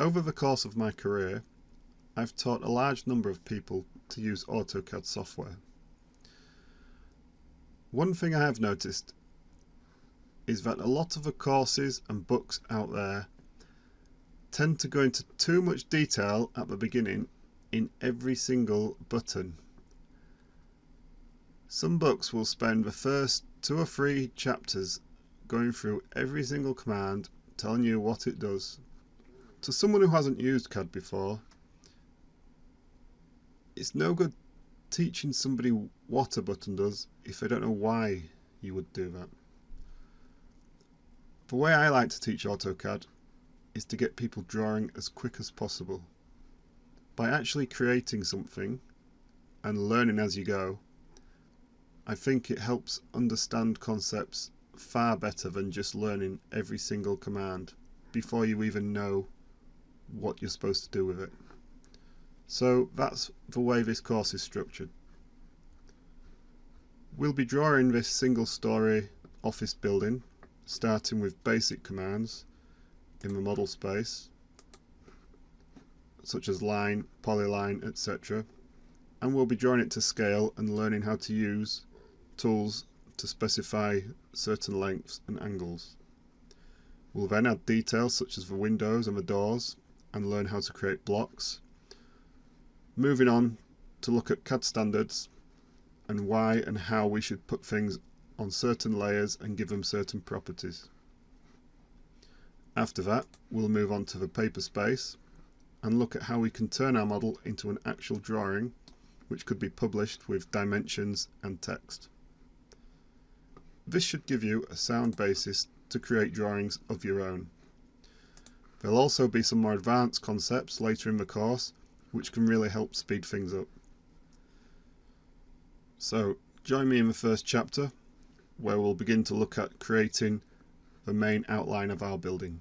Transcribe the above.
Over the course of my career, I've taught a large number of people to use AutoCAD software. One thing I have noticed is that a lot of the courses and books out there tend to go into too much detail at the beginning in every single button. Some books will spend the first 2 or 3 chapters going through every single command, telling you what it does. To someone who hasn't used CAD before, it's no good teaching somebody what a button does if they don't know why you would do that. The way I like to teach AutoCAD is to get people drawing as quick as possible. By actually creating something and learning as you go, I think it helps understand concepts far better than just learning every single command before you even know what you're supposed to do with it. So that's the way this course is structured. We'll be drawing this single-story office building, starting with basic commands in the model space, such as line, polyline, etc. And we'll be drawing it to scale and learning how to use tools to specify certain lengths and angles. We'll then add details such as the windows and the doors and learn how to create blocks. Moving on to look at CAD standards and why and how we should put things on certain layers and give them certain properties. After that, we'll move on to the paper space and look at how we can turn our model into an actual drawing which could be published with dimensions and text. This should give you a sound basis to create drawings of your own. There'll also be some more advanced concepts later in the course which can really help speed things up. So join me in the first chapter where we'll begin to look at creating the main outline of our building.